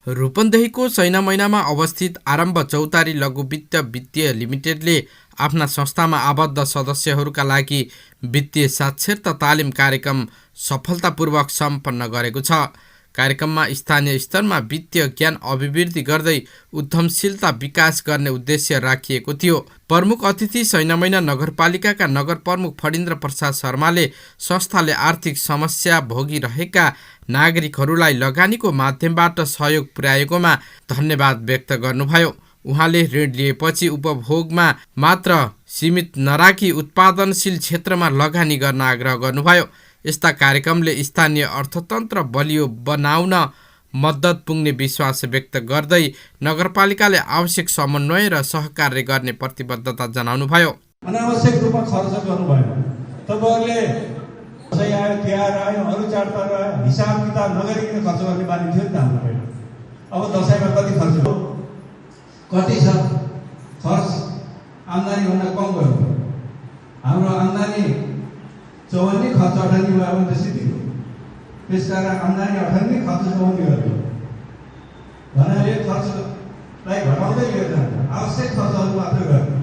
रूपन्देहीको सैना मैनामा अवस्थित आरम्भ चौतारी लघु वित्त वित्तीय लिमिटेडले आफ्ना संस्थामा आबद्ध सदस्यहरूका लागि वित्तीय साक्षरता तालिम कार्यक्रम सफलतापूर्वक सम्पन्न गरेको छ। कार्यक्रममा स्थानीय स्तरमा वित्तीय ज्ञान अभिवृद्धि गर्दै उद्यमशीलता विकास गर्ने उद्देश्य राखिएको थियो। प्रमुख अतिथि सैनामैना नगरपालिकाका नगर प्रमुख फणिन्द्र प्रसाद शर्माले संस्थाले आर्थिक समस्या भोगिरहेका नागरिकहरूलाई लगानीको माध्यमबाट सहयोग पुर्याएकोमा धन्यवाद व्यक्त गर्नुभयो। उहाँले ऋण लिएपछि उपभोगमा मात्र सीमित नराखी उत्पादनशील क्षेत्रमा लगानी गर्न आग्रह गर्नुभयो। यस्ता कार्यक्रमले स्थानीय अर्थतन्त्र बलियो बनाउन मद्दत पुग्ने विश्वास व्यक्त गर्दै नगरपालिकाले आवश्यक समन्वय र सहकार्य गर्ने प्रतिबद्धता जनाउनुभयो। अनावश्यक रूपमा खर्च गर्नु भएन। तपाईहरुले दशैं आयो, तिहार आयो, अरु चाडपर्व आयो, हिसाब किताब नगरिकन खर्च गर्ने बानी थियो नि त हाम्रो पहिला। अब दशैंमा कति खर्च हो, कति छ खर्च, आम्दानी भन्दा कम भयो। हाम्रो आम्दानी 54 खर्च 58 भयो भने त सिद्धि हो। त्यसकारण आम्दानी 58 खर्च 54 गर्यो भने यो खर्चलाई घटाउँदै लिएर जान्छ। आवश्यक खर्चहरू मात्र गर्नु।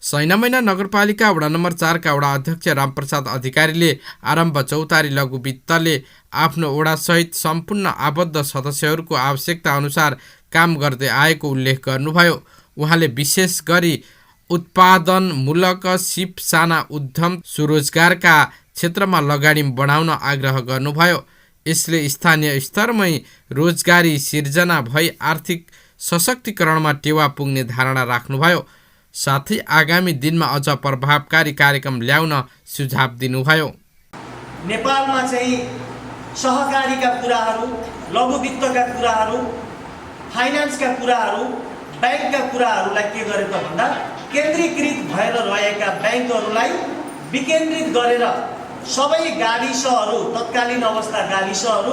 सैनामैना नगरपालिका वडा नम्बर 4 का वडा अध्यक्ष रामप्रसाद अधिकारीले आरम्भ चौतारी लघु वित्तले आफ्नो वडासहित सम्पूर्ण आबद्ध सदस्यहरूको आवश्यकता अनुसार काम गर्दै आएको उल्लेख गर्नुभयो। उहाँले विशेष गरी उत्पादनमूलक सिप साना उद्यम स्वरोजगारका क्षेत्रमा लगानी बढाउन आग्रह गर्नुभयो। यसले स्थानीय स्तरमै रोजगारी सिर्जना भई आर्थिक सशक्तिकरणमा टेवा पुग्ने धारणा राख्नुभयो। साथै आगामी दिनमा अझ प्रभावकारी कार्यक्रम ल्याउन सुझाव दिनुभयो। नेपालमा चाहिँ सहकारीका कुराहरू, लघु वित्तका कुराहरू, फाइनान्सका कुराहरू, बैंकका कुराहरूलाई के गरे त भन्दा केन्द्रीकृत भएर रहेका बैंकहरूलाई विकेन्द्रित गरेर सबै गाविसहरू, तत्कालीन अवस्था गाविसहरू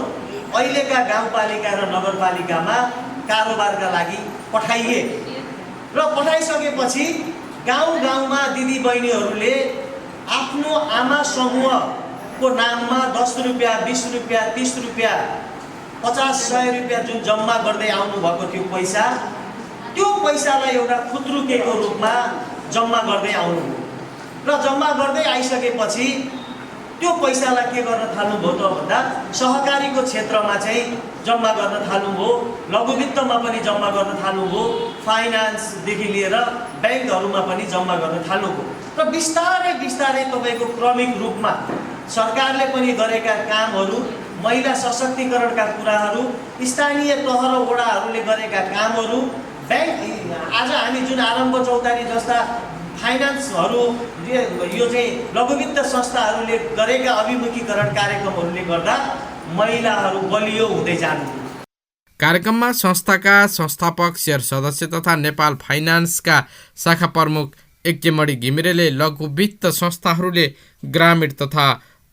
अहिलेका गाउँपालिका र नगरपालिकामा कारोबारका लागि पठाइए र पठाइसकेपछि गाउँ गाउँमा दिदीबहिनीहरूले आफ्नो आमा समूहको नाममा 10 रुपैयाँ, 20 रुपैयाँ, 30 रुपैयाँ, 50, 100 रुपैयाँ जुन जम्मा गर्दै आउनुभएको थियो पैसा, त्यो पैसालाई एउटा खुद्रुकेको रूपमा जम्मा गर्दै आउनुभयो र जम्मा गर्दै आइसकेपछि त्यो पैसालाई के गर्न थाल्नुभयो त भन्दा सहकारीको क्षेत्रमा चाहिँ जम्मा गर्न थाल्नुभयो, लघु वित्तमा पनि जम्मा गर्न थाल्नुभयो, फाइनान्सदेखि लिएर बैंकहरूमा पनि जम्मा गर्न थाल्नुभयो र बिस्तारै बिस्तारै तपाईको क्रमिक रूपमा सरकारले पनि गरेका कामहरू, महिला सशक्तिकरणका कुराहरू, स्थानीय तह र वडाहरूले गरेका कामहरू, बैंक आज हामी जुन आरम्भ चौतारी जस्ता फाइनान्सहरू, यो चाहिँ लघुवित्त संस्थाहरूले गरेका अभिमुखीकरण कार्यक्रमहरूले गर्दा महिलाहरू बलियो हुँदै जानु। कार्यक्रममा संस्थाका संस्थापक, शेयर सदस्य तथा नेपाल फाइनान्सका शाखा प्रमुख यज्ञमणि घिमिरेले लघुवित्त संस्थाहरूले ग्रामीण तथा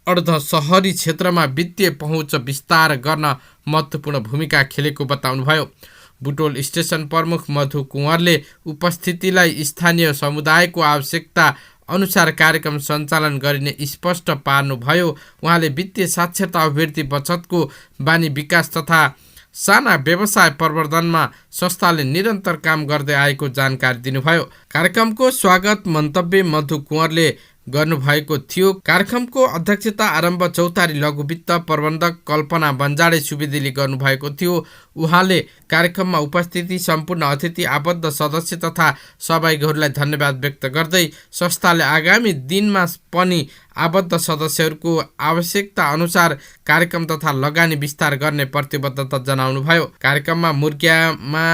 अर्ध शहरी क्षेत्रमा वित्तीय पहुँच विस्तार गर्न महत्त्वपूर्ण भूमिका खेलेको बताउनुभयो। बुटोल स्टेसन प्रमुख मधु कुँवरले उपस्थितिलाई स्थानीय समुदायको आवश्यकता अनुसार कार्यक्रम सञ्चालन गरिने स्पष्ट पार्नुभयो। उहाँले वित्तीय साक्षरता अभिवृद्धि बचतको बानी विकास तथा साना व्यवसाय प्रवर्धनमा संस्थाले निरन्तर काम गर्दै आएको जानकारी दिनुभयो। कार्यक्रमको स्वागत मन्तव्य मधु कुँवरले गर्नुभएको थियो। कार्यक्रमको अध्यक्षता आरम्भ चौतारी लघु वित्त प्रबन्धक कल्पना बन्जाडे सुवेदीले गर्नुभएको थियो। उहाँले कार्यक्रममा उपस्थिति सम्पूर्ण अतिथि, आबद्ध सदस्य तथा सहभागीहरूलाई धन्यवाद व्यक्त गर्दै संस्थाले आगामी दिनमा पनि आबद्ध सदस्यहरूको आवश्यकता अनुसार कार्यक्रम तथा लगानी विस्तार गर्ने प्रतिबद्धता जनाउनुभयो। कार्यक्रममा मुर्गियामा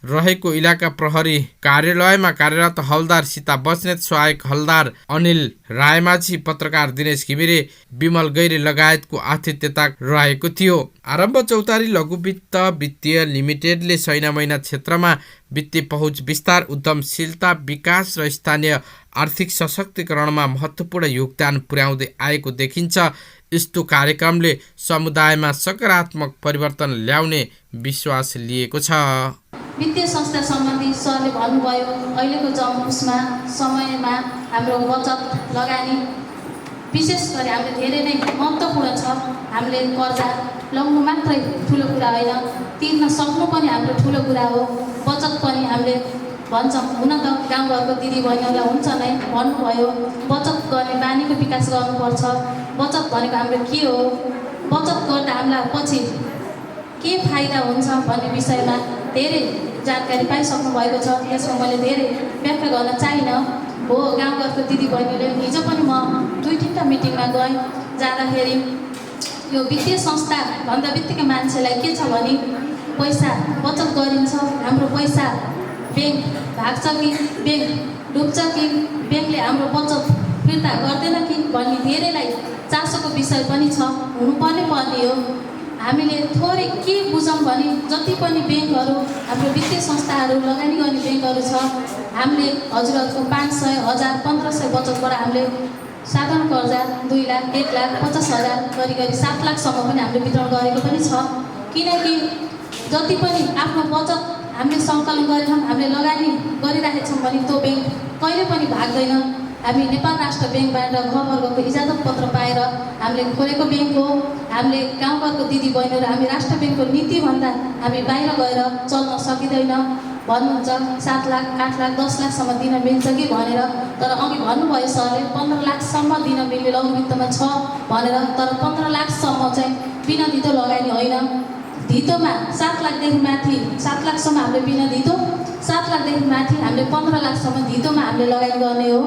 रहेको इलाका प्रहरी कार्यालयमा कार्यरत हवलदार सीता बस्नेत, सहायक हवलदार अनिल रायमाझी, पत्रकार दिनेश घिमिरे, विमल गैरे लगायतको आतिथ्यता रहेको थियो। आरम्भ चौतारी लघु वित्त वित्तीय लिमिटेडले सैनामैना क्षेत्रमा वित्तीय पहुँच विस्तार, उद्यमशीलता विकास र स्थानीय आर्थिक सशक्तिकरणमा महत्त्वपूर्ण योगदान पुर्याउँदै आएको देखिन्छ। यस्तो कार्यक्रमले समुदायमा सकारात्मक परिवर्तन ल्याउने विश्वास लिएको छ। वित्तीय संस्था सम्बन्धी सरले भन्नुभयो, अहिलेको जम्मुसमा समयमा हाम्रो बचत लगानी विशेष गरी हामीले धेरै नै महत्त्वपूर्ण छ। हामीले कर्जा लगाउनु मात्रै ठुलो कुरा होइन, तिर्न सक्नु पनि हाम्रो ठुलो कुरा हो। बचत पनि हामीले भन्छौँ, हुन त गाउँघरको दिदीबहिनीहरूलाई हुन्छ नै भन्नुभयो, बचत गर्ने बानीको विकास गर्नुपर्छ। बचत भनेको हाम्रो के हो, बचत गर्दा हामीलाई पछि के फाइदा हुन्छ भन्ने विषयमा धेरै जानकारी पाइसक्नु भएको छ। त्यसमा मैले धेरै व्याख्या गर्न चाहिनँ। हो, गाउँघरको दिदीबहिनीले हिजो पनि म 2-3टा मिटिङमा गएँ, जाँदाखेरि यो वित्तीय संस्था भन्दा बित्तिकै मान्छेलाई के छ भने पैसा बचत गरिन्छ, हाम्रो पैसा ब्याङ्क भाग्छ कि ब्याङ्क डुब्छ कि ब्याङ्कले हाम्रो बचत फिर्ता गर्दैन कि भन्ने धेरैलाई चासोको विषय पनि छ। हुनुपर्ने हो। हामीले थोरै के बुझौँ भने जति पनि ब्याङ्कहरू हाम्रो वित्तीय संस्थाहरू लगानी गर्ने ब्याङ्कहरू छ, हामीले हजुरहरूको 500, 1000, 1500 बचतबाट हामीले साधारण कर्जा 2 लाख, 1 लाख, 50,000 गरी 7 लाखसम्म पनि हामीले वितरण गरेको पनि छ। किनकि जति पनि आफ्नो बचत हामीले सङ्कलन गरेछौँ, हामीले लगानी गरिराखेका छौँ भने त्यो ब्याङ्क कहिले पनि भाग्दैन। हामी नेपाल राष्ट्र ब्याङ्कबाट घरवर्गको इजाजत पत्र पाएर हामीले खोलेको ब्याङ्क हो। हामीले गाउँघरको दिदीबहिनीहरू हामी राष्ट्र ब्याङ्कको नीतिभन्दा हामी बाहिर गएर चल्न सकिँदैन भन्नुहुन्छ। 7 लाख, 8 लाख, 10 लाखसम्म दिन मिल्छ कि भनेर, तर अघि भन्नुभयो सरले 15 लाखसम्म दिन मिल्ने लघुवित्तमा छ भनेर, तर 15 लाखसम्म चाहिँ बिना धितो लगानी होइन। धितोमा 7 लाखदेखि माथि, 7 लाखसम्म हामीले बिना धितो, 7 लाखदेखि माथि हामीले 15 लाखसम्म धितोमा हामीले लगानी गर्ने हो।